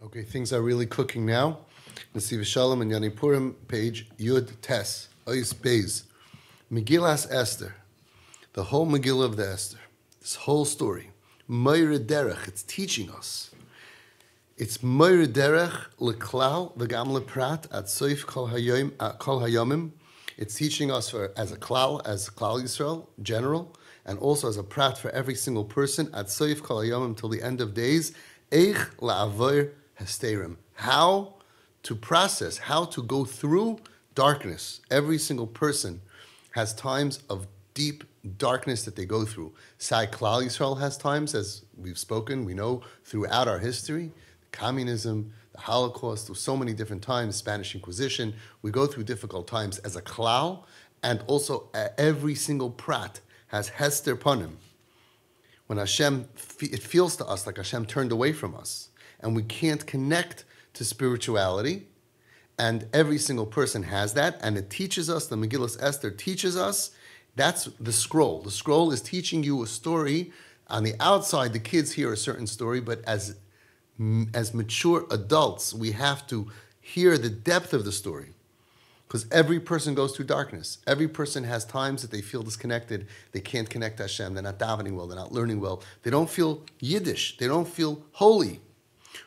Okay, things are really cooking now. Nesivas Shalom and Yani Purim, page Yud Tes, Ois Beis. Megillas Esther, the whole Megillah of the Esther, this whole story. Meire Derech, it's teaching us. It's Meire Derech L'Klal V'gam L'Prat at Soif Kol Hayomim. It's teaching us as Klal Yisrael, general, and also as a prat for every single person at Soif Kol Hayomim till the end of days. Eich La'avoir Hesterim. How to process, how to go through darkness. Every single person has times of deep darkness that they go through. Sai Klal Yisrael has times, as we've spoken, we know throughout our history, communism, the Holocaust, through so many different times, Spanish Inquisition, we go through difficult times as a klal, and also every single prat has hester panim. When Hashem, it feels to us like Hashem turned away from us, and we can't connect to spirituality, and every single person has that, and it teaches us, the Megillas Esther teaches us, that's the scroll. The scroll is teaching you a story. On the outside, the kids hear a certain story, but as mature adults, we have to hear the depth of the story. Because every person goes through darkness. Every person has times that they feel disconnected. They can't connect to Hashem. They're not davening well. They're not learning well. They don't feel Yiddish. They don't feel holy.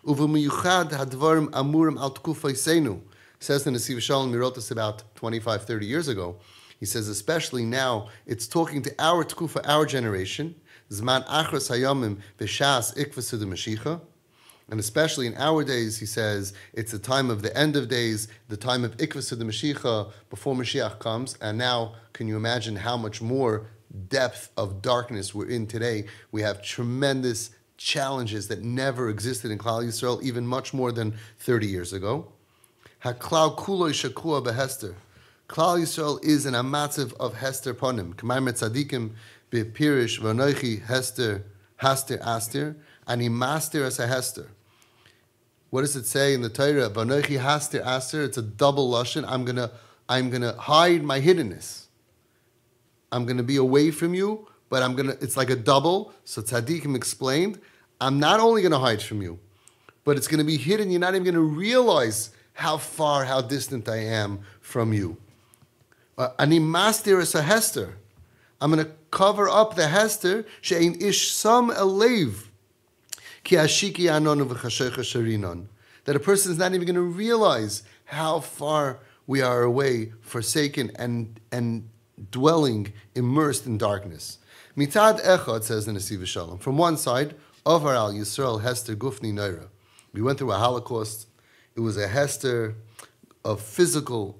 Uv'miyuchad hadvarim amurim al t'kufaysenu. Says the Nesivas Shalom, he wrote this about 25, 30 years ago. He says, especially now, it's talking to our tkufa, our generation. Zman achras hayamim v'shas ikvasu de Mashiach. And especially in our days, he says, it's the time of the end of days, the time of ikvasu de Mashiach, before Mashiach comes. And now, can you imagine how much more depth of darkness we're in today? We have tremendous challenges that never existed in Klal Yisrael, even much more than 30 years ago. HaKlal kuloi shakua behester. Klal Yisrael is in a matzav of hester ponim. K'may metzadikim bepirish v'anoichi hester haster aster ani master as a hester. What does it say in the Torah? V'anoichi haster aster. It's a double lashon. I'm gonna hide my hiddenness. I'm gonna be away from you, but it's like a double. So tzadikim explained, I'm not only gonna hide from you, but it's gonna be hidden. You're not even gonna realize how far, how distant I am from you. Ani master as a hester. I'm going to cover up the hester. She'ein ish sam elev. Ki ashiki anon v'chashecha sharinon. That a person is not even going to realize how far we are away, forsaken and dwelling, immersed in darkness. Mitad echad, says the Nesivas Shalom. From one side, Avar al Yisrael hester gufni neira. We went through a Holocaust. It was a hester, a physical,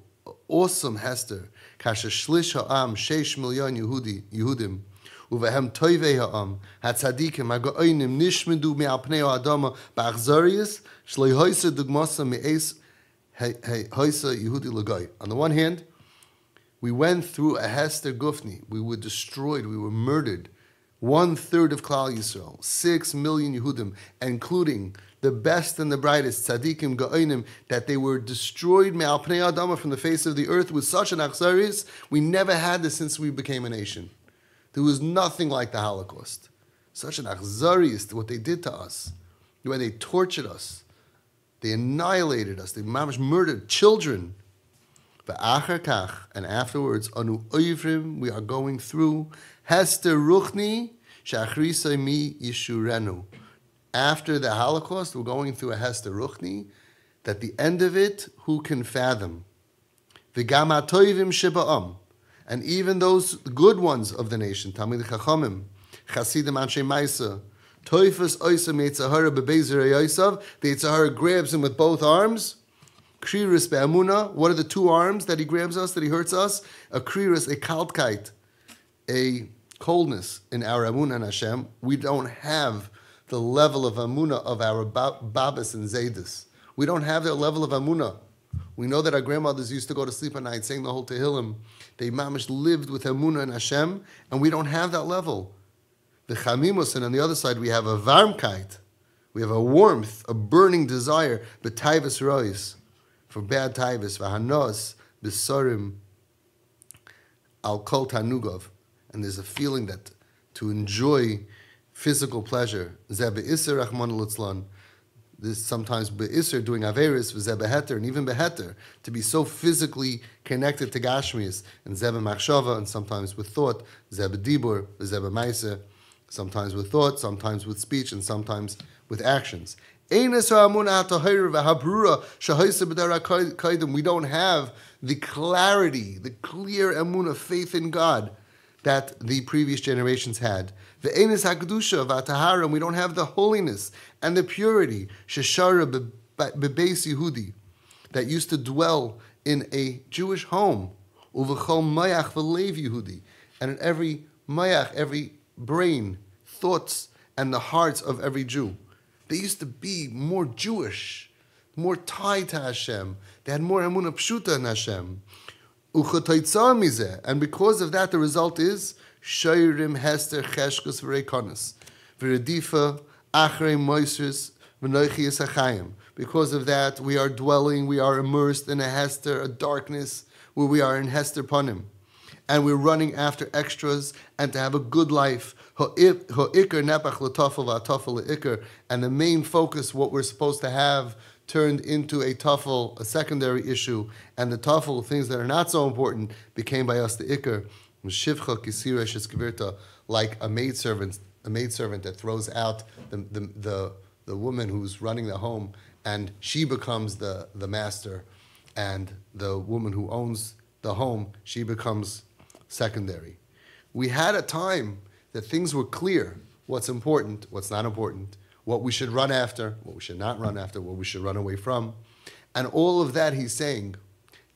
awesome hester. Kasha shlish ha'am, 6 million Yehudim, uvehem toivei ha'am, hatzadikim, ha'go'oinim, nishmedu me'al pnei ha'adama, ba'achzarius, shloi hoysa dugmasa me'es hoysa Yehudi l'goy. On the one hand, we went through a hester gufni. We were destroyed. We were murdered. 1/3 of Klal Yisrael, 6 million Yehudim, including the best and the brightest, tzadikim, ga'onim, that they were destroyed me'al pnei adama, from the face of the earth, with such an achzaris. We never had this since we became a nation. There was nothing like the Holocaust. Such an achzaris, what they did to us, the way they tortured us, they annihilated us, they murdered children. V'achar kach, and afterwards, anu oivrim, we are going through hester ruchni shachrisai mi yishurenu. After the Holocaust, we're going through a hester ruchni, that the end of it, who can fathom? V'gam ha'toivim sheba'am, and even those good ones of the nation, Talmidei Chachamim, Chasidim Anshe Maisa, Toifus Oisa Meitzahara Bebezer Yosav, the Yitzhahara grabs him with both arms. Kriris be'amuna, what are the two arms that he grabs us, that he hurts us? A kriris, a kaltkite, a coldness in our amunah and Hashem. We don't have the level of amunah of our babas and zaydis. We don't have that level of amunah. We know that our grandmothers used to go to sleep at night saying the whole Tehillim. They mamish lived with amunah and Hashem, and we don't have that level. The chamimus, and on the other side we have a varmkeit. We have a warmth, a burning desire, b'taivas rois, for bad taivas, v'hanos, b'sorim, al kol tanugov. And there's a feeling that to enjoy physical pleasure, this sometimes be'isr doing averis, v'zeh beheter, and even beheter, to be so physically connected to Gashmias, and zeh machshava, and sometimes with thought, zeh bedibur, v'zeh b'maiseh, sometimes with thought, sometimes with speech, and sometimes with actions. We don't have the clarity, the clear emunah, faith in God that the previous generations had. And we don't have the holiness and the purity that used to dwell in a Jewish home. And in every mayach, every brain, thoughts, and the hearts of every Jew. They used to be more Jewish, more tied to Hashem. They had more emunah pshuta in Hashem. And because of that, the result is Shayrim Hester Cheshkus V'Reikonis V'Redifa Achrei Moisers V'Noichias Achayim. Because of that, we are immersed in a Hester, a darkness, where we are in Hester Panim. And we're running after extras and to have a good life. And the main focus, what we're supposed to have, turned into a tafel, a secondary issue, and the tafel, things that are not so important, became by us the ikr. Like a maidservant that throws out the woman who's running the home, and she becomes the master, and the woman who owns the home, she becomes secondary. We had a time that things were clear, what's important, what's not important, what we should run after, what we should not run after, what we should run away from. And all of that he's saying,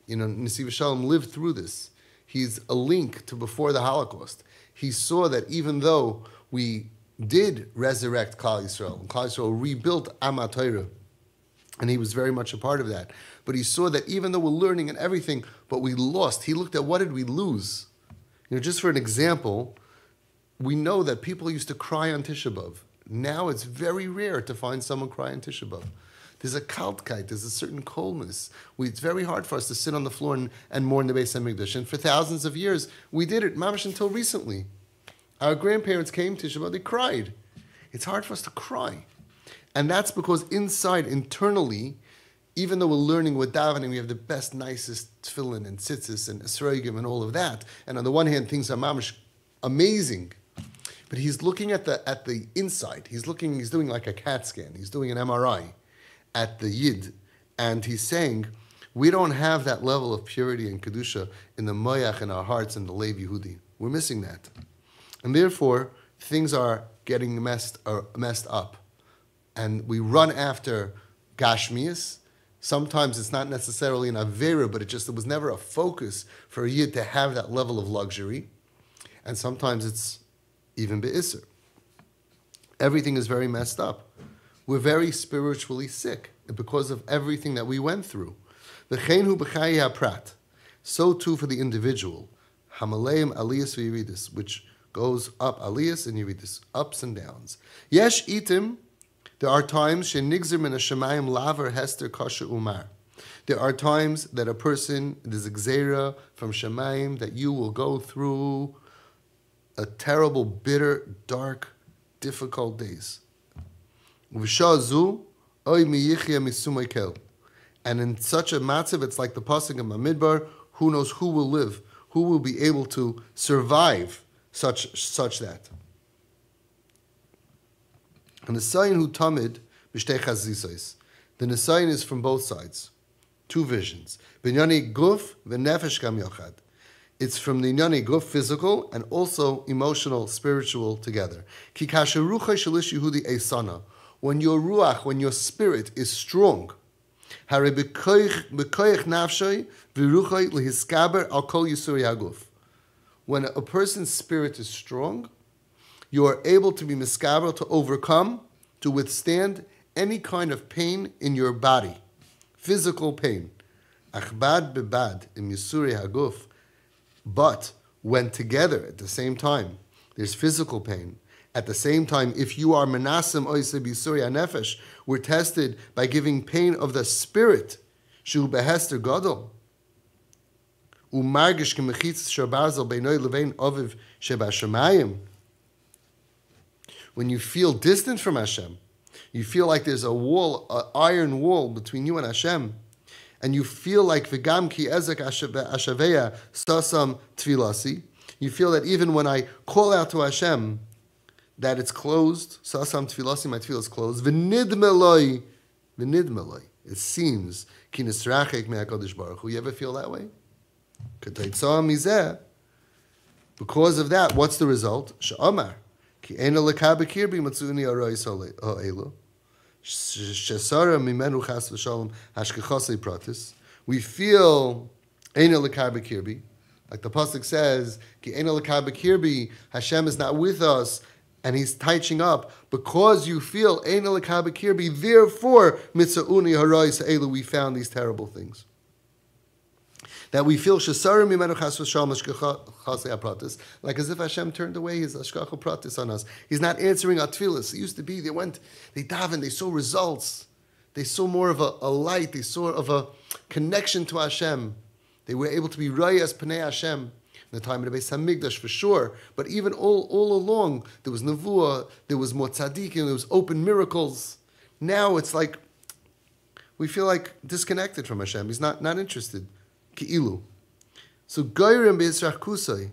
Nesivas Shalom lived through this. He's a link to before the Holocaust. He saw that even though we did resurrect Klal Yisrael, and Klal Yisrael rebuilt Am HaTorah, and he was very much a part of that, but he saw that even though we're learning and everything, but we lost. He looked at what did we lose? Just for an example, we know that people used to cry on Tisha B'Av. Now it's very rare to find someone cry on Tisha B'Av. There's a kaltkeit, there's a certain coldness. It's very hard for us to sit on the floor and mourn the Beis HaMikdash. And for thousands of years, we did it, mamash, until recently. Our grandparents came to Tisha B'Av, they cried. It's hard for us to cry. And that's because inside, internally, even though we're learning with davening, we have the best, nicest tefillin and tzitzis and esrogim and all of that. And on the one hand, things are mamash amazing. But he's looking at the inside. He's doing like a CAT scan. He's doing an MRI at the Yid. And he's saying, we don't have that level of purity and Kedusha in the Moyach in our hearts and the Lev Yehudi. We're missing that. And therefore, things are getting messed up. And we run after Gashmias. Sometimes it's not necessarily an Avera, but it was never a focus for a Yid to have that level of luxury. And sometimes it's even be'isr. Everything is very messed up. We're very spiritually sick because of everything that we went through. V'chein b'chayi ha'prat. So too for the individual. Hamaleim aliyas v'yiridis, which goes up aliyas and yiridis, ups and downs. Yesh itim. There are times shenigzer min hashemayim laver hester kasha umar. There are times that a person, there's a gzeira from Shemayim that you will go through a terrible, bitter, dark, difficult days. And in such a matzav, it's like the pasuk in Bamidbar, who knows who will live, who will be able to survive such that. And the Nisayin who tamid b'shtei chazisos. The Nisayin is from both sides. Two visions. B'nyani guf v'nefesh gam yochad. It's from the inyani guf, physical, and also emotional, spiritual together. Ki kasher rucha shelish Yehudi eisana. When your ruach, when your spirit is strong, hare b'koich nafshay v'ruchay lehiskaber al kol yisuri haguf. When a person's spirit is strong, you are able to be miskaber, to overcome, to withstand any kind of pain in your body, physical pain. Achbad bebad im yisuri haguf. But when together at the same time, there's physical pain. At the same time, if you are menasim oise b'yisuri hanefesh, we're tested by giving pain of the spirit. Shu behester gadol. Umargish k'mechitz shabarzel beinoi levein aviv shebashamayim. When you feel distant from Hashem, you feel like there's a wall, an iron wall between you and Hashem, and you feel like v'gam ki ezek ashaveya sasam tfilasi, you feel that even when I call out to Hashem, that it's closed, sasam tfilasi, my tefillah is closed, v'nidmeloi, it seems, ki nisrachek me'HaKadosh Baruch Hu. You ever feel that way? K'teitzah mizeh. Because of that, what's the result? She'amar, ki ena lekah b'kirbi matzuni arois ha'elu, shesara mimenu chas v'shalom hashkechasei pratis. We feel ena lekah b'kirbi, like the pasuk says, ki ena lekah b'kirbi, Hashem is not with us, and he's touching up, because you feel ena lekah b'kirbi, therefore mitzauni harois ha'elu, we found these terrible things. That we feel shesarim mimenu chas v'shalom hashkechasei pratis, like as if Hashem turned away his hashkacha pratis on us. He's not answering our tefillas. It used to be they davened, they saw results, they saw more of a light, they saw of a connection to Hashem. They were able to be rayas pnei Hashem in the time of the Beis Hamikdash for sure. But even all along, there was nevuah, there was more tzaddikim, there was open miracles. Now it's like we feel like disconnected from Hashem. He's not interested. Ki'ilu. So goyrim be'yisrach kusay,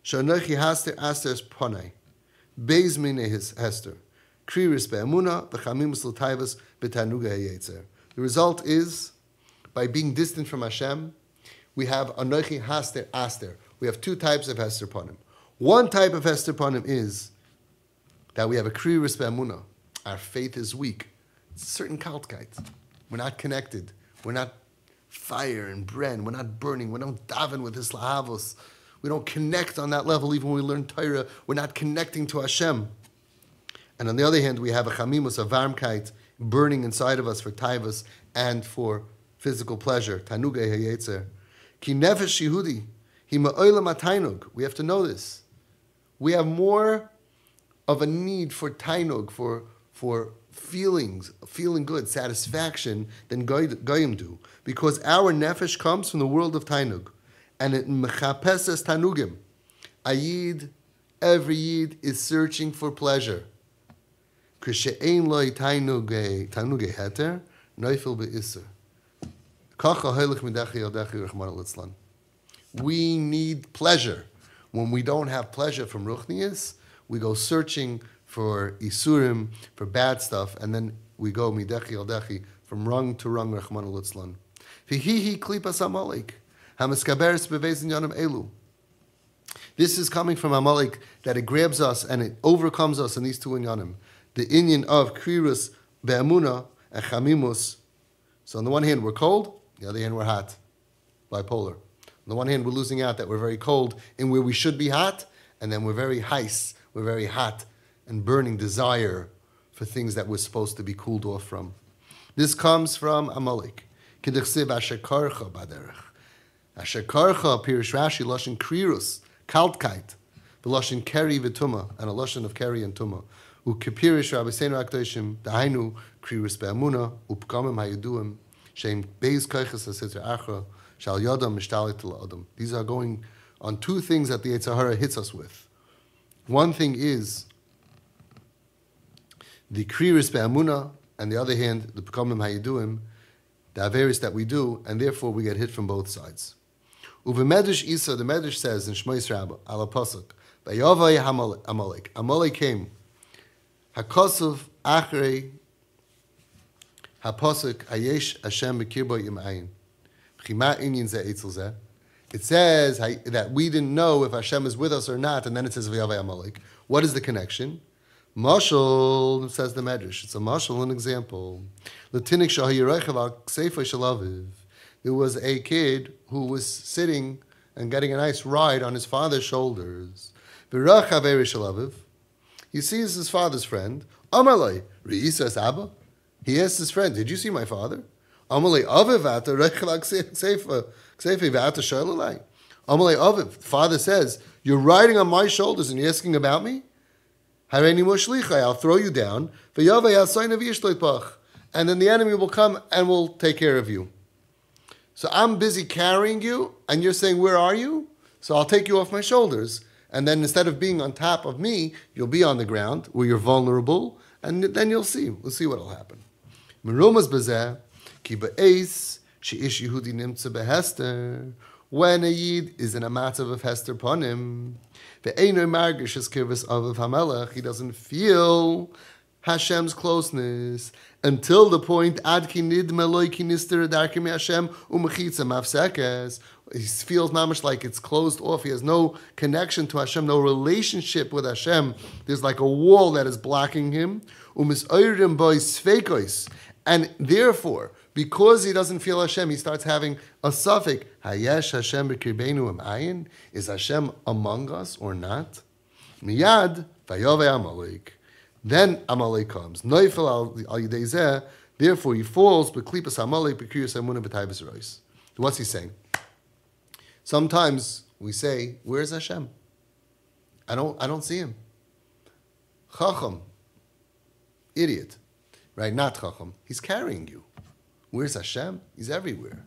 sha'anochi haster aster's panay, beis minei hester, kriris be'amuna, b'chamimus l'tayvas b'tanuga ha'yetzer. The result is, by being distant from Hashem, we have anochi haster aster. We have two types of hester panim. One type of hester panim is that we have a kriris be'amuna. Our faith is weak. It's a certain kaltkeit. We're not connected. We're not fire and bren. We're not burning. We don't daven with his lahavos. We don't connect on that level even when we learn Torah. We're not connecting to Hashem. And on the other hand, we have a chamimus, a varmkeit, burning inside of us for taivas and for physical pleasure. Tanugei hayetzer. Ki nefesh yehudi, hi ma'olam ha'tainug. We have to know this. We have more of a need for tainug, for feeling good, satisfaction, than goyim do. Because our nefesh comes from the world of tainug. And it mechapesas tanugim. A yid, every yid is searching for pleasure. Krishe'ein loy tainugei heter, noifil be'isser. We need pleasure. When we don't have pleasure from Ruchnius, we go searching for Isurim, for bad stuff, and then we go midechi al dechi, from rung to rung, Rachmana litzlan. V'hihi klipas Amalek, hamaskaberes bevezin yanam elu. This is coming from Amalek, that it grabs us and it overcomes us in these two inyanim. The inyan of krirus be'amuna and chamimus. So on the one hand, we're cold, on the other hand, we're hot. Bipolar. On the one hand, we're losing out that we're very cold in where we should be hot, and then we're very heiss, we're very hot, and burning desire for things that we're supposed to be cooled off from. This comes from Amalek. K'dechsiv asher karcha baderech. Asher karcha, Pirish Rashi, Lashon krirus, kaltkeit, v'lashon keri v'tuma, and a lashon of keri and tuma. U'kepirish Rabbeinu Akdoshim, dahainu, krirus be'amuna, u'pkamim hayeduim, sheim beis koiches ha'sitr achra, shal yodam mishtalit l'odam. These are going on two things that the Yetzer Hara hits us with. One thing is the kriris be'amuna, and the other hand, the p'kamim hayeduim, the averis that we do, and therefore we get hit from both sides. Uvemedrash Isa, the Medrash says in Shmois Rabbah, ala pasuk, vayavay Amalek. Amalek came. Hakosov achrei hapasuk hayesh Hashem b'kirbo yimayin. B'chima inyin ze etzel ze. It says that we didn't know if Hashem is with us or not, and then it says vayavay Amalek. What is the connection? Mashal, says the Medrash. It's a mashal, an example. L'tinik shahayirechav al kseifa shalaviv. There was a kid who was sitting and getting a nice ride on his father's shoulders. V'rach haveri shalaviv. He sees his father's friend. Amalei, re'isas Abba. He asks his friend, "Did you see my father?" Amalei aviv ata rechav al kseifa v'ata shalalai. Amalei aviv. Father says, "You're riding on my shoulders and you're asking about me." I'll throw you down. And then the enemy will come and will take care of you. So I'm busy carrying you, and you're saying, "Where are you?" So I'll take you off my shoulders. And then instead of being on top of me, you'll be on the ground where you're vulnerable, And then you'll see. We'll see what'll happen. Merumas bezeh, ki ba'es, she'ish Yehudi nimtza behester. When a Yid is in a matzav of Hester Ponim, ve'eino margish es kirvus avav hamelech, he doesn't feel Hashem's closeness until the point ad ki nidme loy ki nister darkim Hashem umechitza mafsekes. He feels mamish like it's closed off. He has no connection to Hashem, no relationship with Hashem. There's like a wall that is blocking him. Umis boy sveikois. And therefore, because he doesn't feel Hashem, he starts having a suffix. Hayesh Hashem b'kirbeinu ayin. Is Hashem among us or not? Miyad vayove Amalek. Then Amalek comes. Noifel al yidei zeh. Therefore, he falls. B'klipas Amalek b'kriyas emunah b'taivas rois. What's he saying? Sometimes we say, "Where's Hashem? I don't see him." Chacham, idiot, right? Not Chacham. He's carrying you. Where's Hashem? He's everywhere.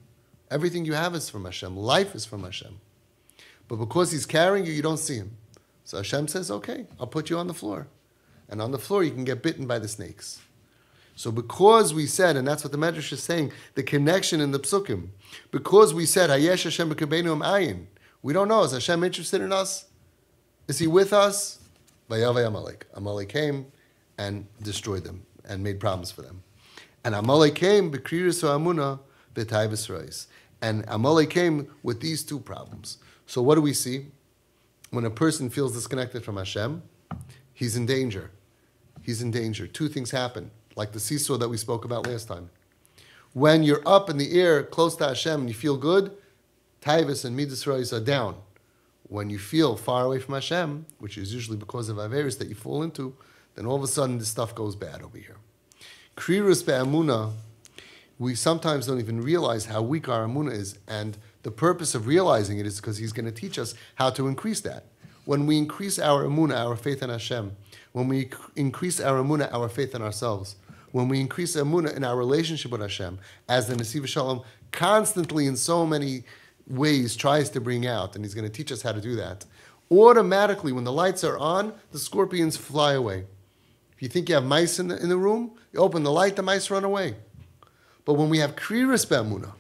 Everything you have is from Hashem. Life is from Hashem. But because he's carrying you, you don't see him. So Hashem says, "Okay, I'll put you on the floor, and on the floor you can get bitten by the snakes." So because we said, and that's what the Medrash is saying, the connection in the Psukim, because we said, Hayesh Hashem b'kirbeinu ayin, we don't know, is Hashem interested in us? Is he with us? Vayavay Amalek. Amalek came and destroyed them and made problems for them. And Amalek came, b'kriris ha'amuna b'taivas rois. And Amalek came with these two problems. So what do we see? When a person feels disconnected from Hashem, he's in danger. He's in danger. Two things happen. Like the seesaw that we spoke about last time. When you're up in the air, close to Hashem, and you feel good, Taivas and Midas Rois are down. When you feel far away from Hashem, which is usually because of Averis that you fall into, then all of a sudden this stuff goes bad over here. Krirus be'amuna, we sometimes don't even realize how weak our amuna is, and the purpose of realizing it is because he's going to teach us how to increase that. When we increase our amuna, our faith in Hashem, when we increase our amuna, our faith in ourselves, when we increase amuna in our relationship with Hashem, as the Nesivas Shalom constantly in so many ways tries to bring out, and he's going to teach us how to do that, automatically when the lights are on, the scorpions fly away. If you think you have mice in the room, you open the light, the mice run away. But when we have kriris be'amuna,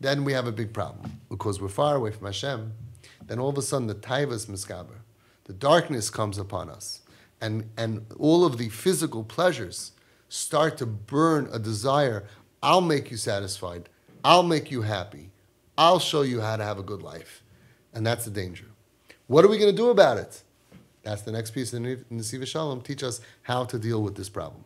then we have a big problem, because we're far away from Hashem. Then all of a sudden the taivas miskaber, the darkness comes upon us, and all of the physical pleasures start to burn a desire. I'll make you satisfied. I'll make you happy. I'll show you how to have a good life. And that's the danger. What are we going to do about it? That's the next piece in Nesivas Shalom. Teach us how to deal with this problem.